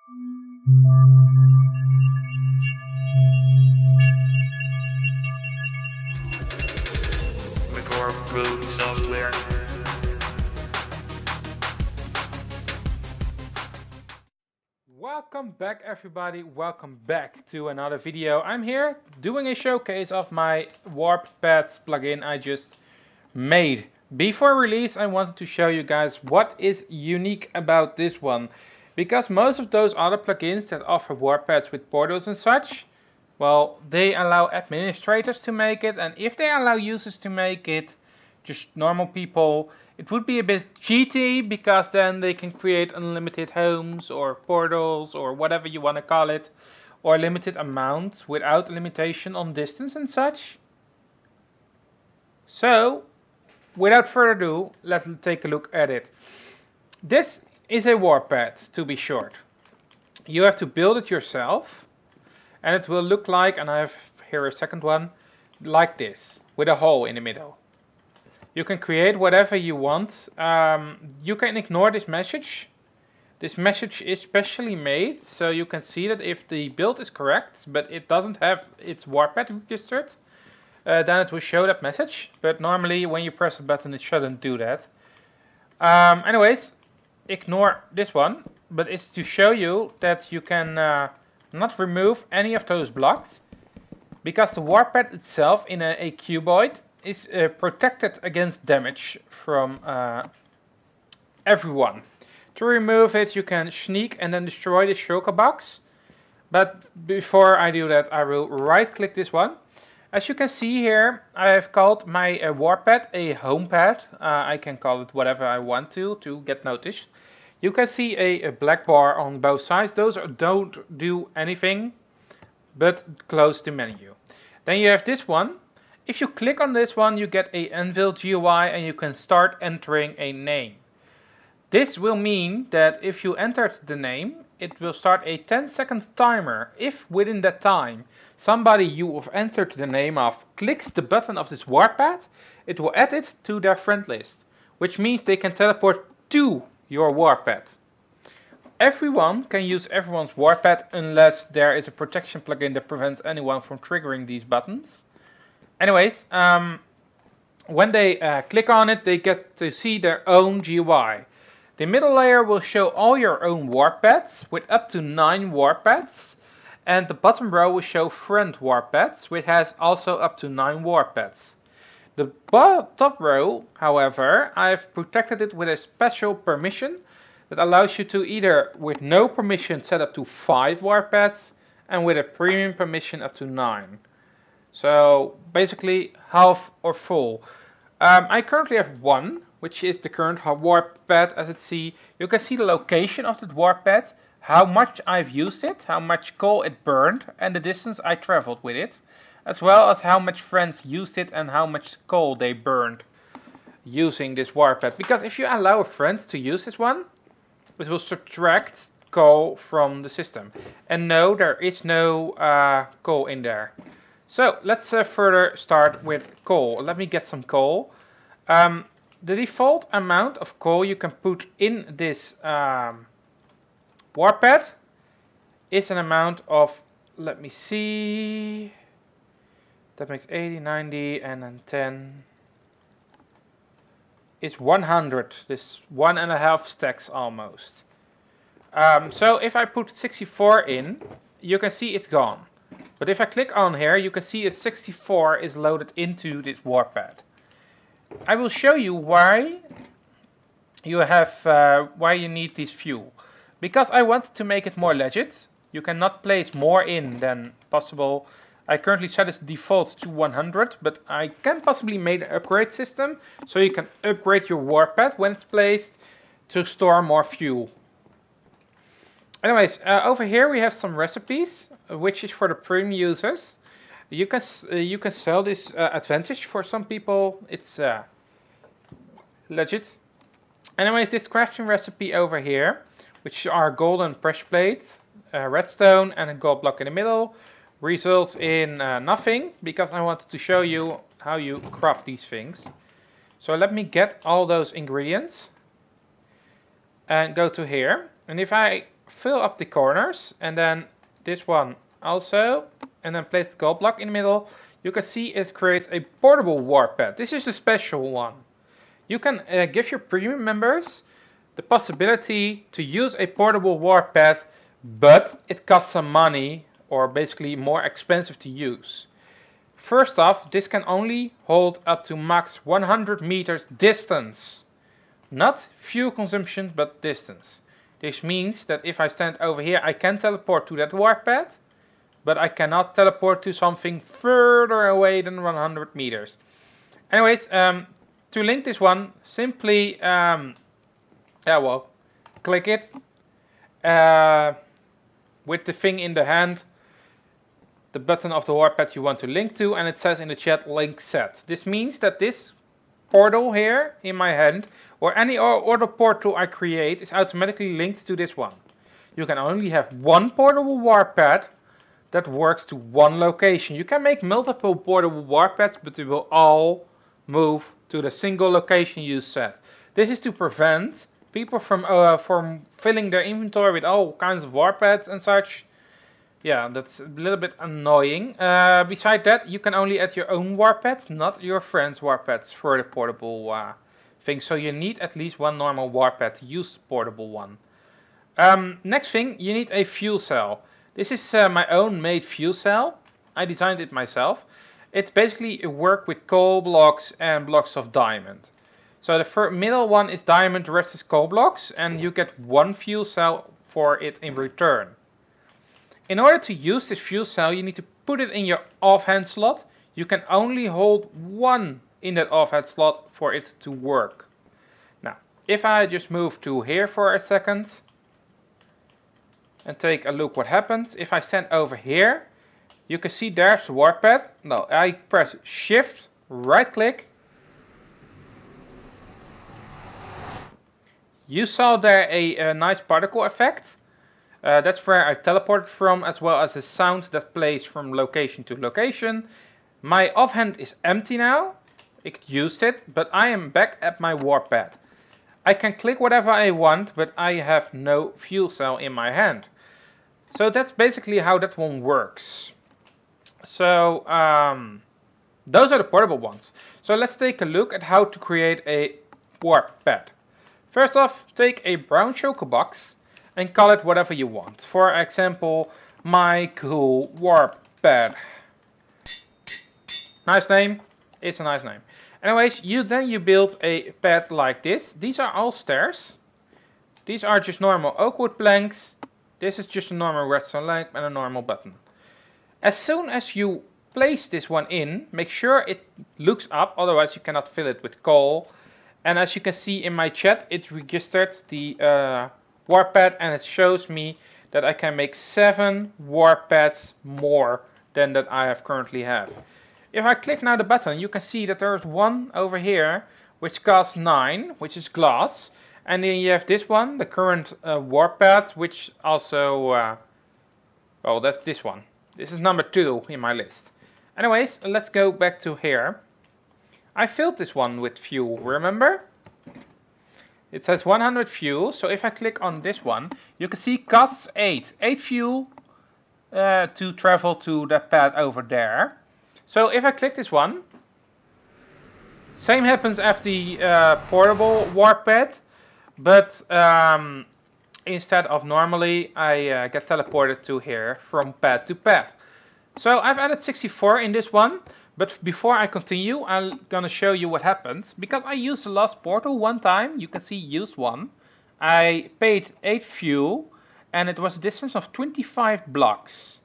Warp Root software. Welcome back everybody, welcome back to another video. I'm here doing a showcase of my Warp Pads plugin I just made. Before release I wanted to show you guys what is unique about this one. Because most of those other plugins that offer warp pads with portals and such, well, they allow administrators to make it, and if they allow users to make it, just normal people, it would be a bit cheaty because then they can create unlimited homes or portals or whatever you want to call it, or limited amounts without limitation on distance and such. So, without further ado, let's take a look at it. This is a warp pad, to be short. You have to build it yourself, and it will look like, and I have here a second one, like this, with a hole in the middle. You can create whatever you want. You can ignore this message. This message is specially made, so you can see that if the build is correct, but it doesn't have its warp pad registered, then it will show that message. But normally when you press a button it shouldn't do that. Anyways, ignore this one, but it's to show you that you can not remove any of those blocks, because the warp pad itself in a cuboid is protected against damage from everyone. To remove it you can sneak and then destroy the shulker box, but before I do that I will right click this one. As you can see here, I have called my warp pad a home pad. I can call it whatever I want to get noticed. You can see a black bar on both sides. Those don't do anything but close the menu. Then you have this one. If you click on this one, you get a Anvil GUI and you can start entering a name. This will mean that if you entered the name, it will start a 10-second timer. If within that time somebody you have entered the name of clicks the button of this warp pad, it will add it to their friend list, which means they can teleport to your warp pad. Everyone can use everyone's warp pad unless there is a protection plugin that prevents anyone from triggering these buttons. Anyways, when they click on it, they get to see their own GUI. The middle layer will show all your own warp pads with up to 9 warp pads, and the bottom row will show friend warp pads, which has also up to 9 warp pads. The top row, however, I've protected it with a special permission that allows you to either with no permission set up to 5 warp pads, and with a premium permission up to 9. So basically half or full. I currently have 1, which is the current warp pad. As it see, you can see the location of the warp pad, how much I've used it, how much coal it burned, and the distance I traveled with it, as well as how much friends used it and how much coal they burned using this warp pad. Because if you allow a friend to use this one, it will subtract coal from the system. And no, there is no coal in there. So let's further start with coal. Let me get some coal. The default amount of coal you can put in this warp pad is an amount of, let me see, that makes 80, 90, and then 10. It's 100, this 1.5 stacks almost. So if I put 64 in, you can see it's gone. But if I click on here, you can see that 64 is loaded into this warp pad. I will show you why you have why you need this fuel. Because I wanted to make it more legit. You cannot place more in than possible. I currently set its default to 100, but I can possibly make an upgrade system so you can upgrade your warp pad when it's placed to store more fuel. Anyways, over here we have some recipes, which is for the premium users. You can sell this advantage for some people. It's legit. Anyways, this crafting recipe over here, which are golden pressure plate, redstone, and a gold block in the middle, results in nothing, because I wanted to show you how you craft these things. So let me get all those ingredients and go to here. And if I fill up the corners, and then this one also, and then place the gold block in the middle, you can see it creates a portable warp pad. This is a special one. You can give your premium members the possibility to use a portable warp pad, but it costs some money, or basically more expensive to use. First off, this can only hold up to max 100 meters distance. Not fuel consumption, but distance. This means that if I stand over here, I can teleport to that warp pad, but I cannot teleport to something further away than 100 meters. Anyways, to link this one, simply, click it with the thing in the hand, the button of the warp pad you want to link to, and it says in the chat, link set. This means that this portal here in my hand, or any other portal I create, is automatically linked to this one. You can only have one portable warp pad that works to one location. You can make multiple portable warp pads, but they will all move to the single location you set. This is to prevent people from filling their inventory with all kinds of warp pads and such. Yeah, that's a little bit annoying. Besides that, you can only add your own warp pads, not your friends' warp pads for the portable thing. So you need at least one normal warp pad to use the portable one. Next thing, you need a fuel cell. This is my own made fuel cell. I designed it myself. It's basically work with coal blocks and blocks of diamond. So the middle one is diamond, the rest is coal blocks, and you get one fuel cell for it in return. In order to use this fuel cell, you need to put it in your offhand slot. You can only hold one in that offhand slot for it to work. Now, if I just move to here for a second and take a look what happens. If I stand over here, you can see there's the warp pad. Now I press shift, right click. You saw there a nice particle effect. That's where I teleported from, as well as the sound that plays from location to location. My offhand is empty now. It used it, but I am back at my warp pad. I can click whatever I want, but I have no fuel cell in my hand. So that's basically how that one works. So those are the portable ones. So let's take a look at how to create a warp pad. First off, take a brown choker box and call it whatever you want. For example, my cool warp pad. Nice name. It's a nice name. Anyways, you build a pad like this. These are all stairs. These are just normal oak wood planks. This is just a normal redstone lamp and a normal button. As soon as you place this one in, make sure it looks up, otherwise you cannot fill it with coal. And as you can see in my chat, it registered the warp pad, and it shows me that I can make 7 warp pads more than that I have currently have. If I click now the button, you can see that there's one over here which costs 9, which is glass. And then you have this one, the current warp pad, which also, well, that's this one. This is number 2 in my list. Anyways, let's go back to here. I filled this one with fuel, remember? It says 100 fuel, so if I click on this one, you can see costs 8. 8 fuel to travel to that pad over there. So if I click this one, same happens as the portable warp pad. But instead of normally, I get teleported to here from pad to pad. So I've added 64 in this one. But before I continue, I'm gonna show you what happened. Because I used the last portal one time, you can see use 1. I paid 8 fuel, and it was a distance of 25 blocks.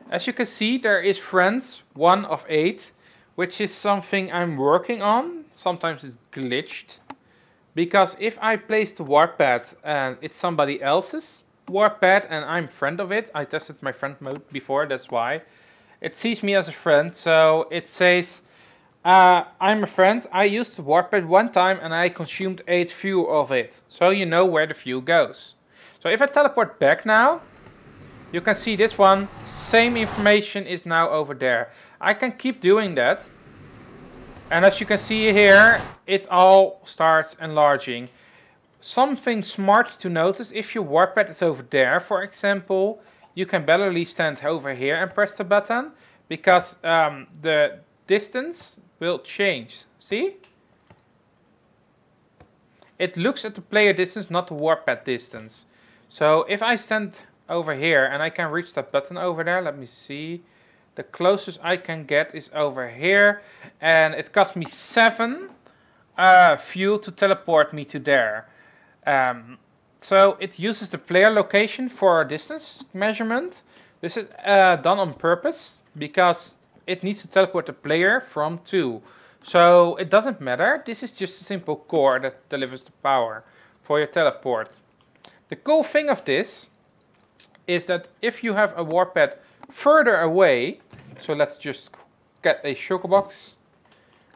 As you can see, there is friends 1 of 8, which is something I'm working on. Sometimes it's glitched. Because if I place the warp pad and it's somebody else's warp pad and I'm friend of it, I tested my friend mode before, that's why. It sees me as a friend, so it says, I'm a friend, I used the warp pad one time and I consumed 8 fuel of it. So you know where the fuel goes. So if I teleport back now, you can see this one, same information is now over there. I can keep doing that. And as you can see here, it all starts enlarging. Something smart to notice, if your warp pad is over there, for example, you can barely stand over here and press the button, because the distance will change. See? It looks at the player distance, not the warp pad distance. So if I stand over here and I can reach that button over there, let me see. The closest I can get is over here, and it cost me 7 fuel to teleport me to there. So it uses the player location for distance measurement. This is done on purpose because it needs to teleport the player from 2. So it doesn't matter. This is just a simple core that delivers the power for your teleport. The cool thing of this is that if you have a warp pad further away, so let's just get a shulker box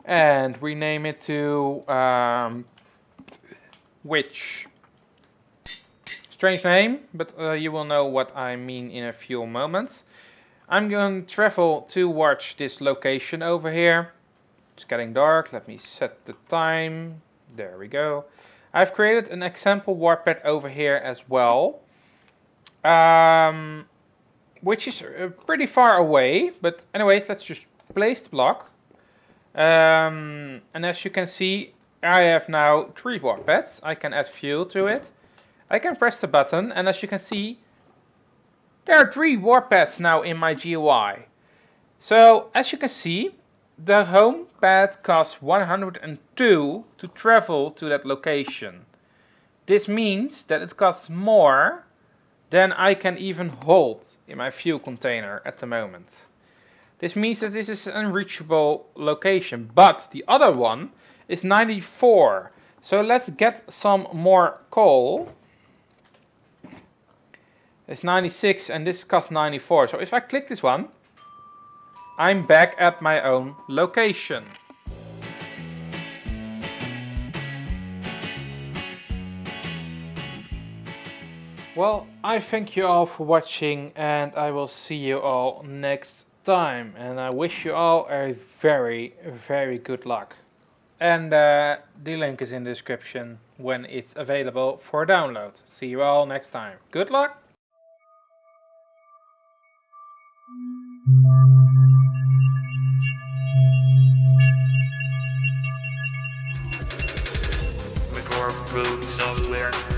and rename it to which strange name, but you will know what I mean in a few moments. I'm going to travel towards this location over here. It's getting dark. Let me set the time. There we go. I've created an example warp pad over here as well, which is pretty far away. But anyways, let's just place the block. And as you can see, I have now 3 warp pads. I can add fuel to it. I can press the button, and as you can see, there are 3 warp pads now in my GUI. So as you can see, the home pad costs 102 to travel to that location. This means that it costs more than I can even hold in my fuel container at the moment. This means that this is an unreachable location, but the other one is 94. So let's get some more coal. It's 96 and this costs 94. So if I click this one, I'm back at my own location. Well, I thank you all for watching, and I will see you all next time. And I wish you all a very, very good luck. And the link is in the description when it's available for download. See you all next time. Good luck! McGorp Root Software.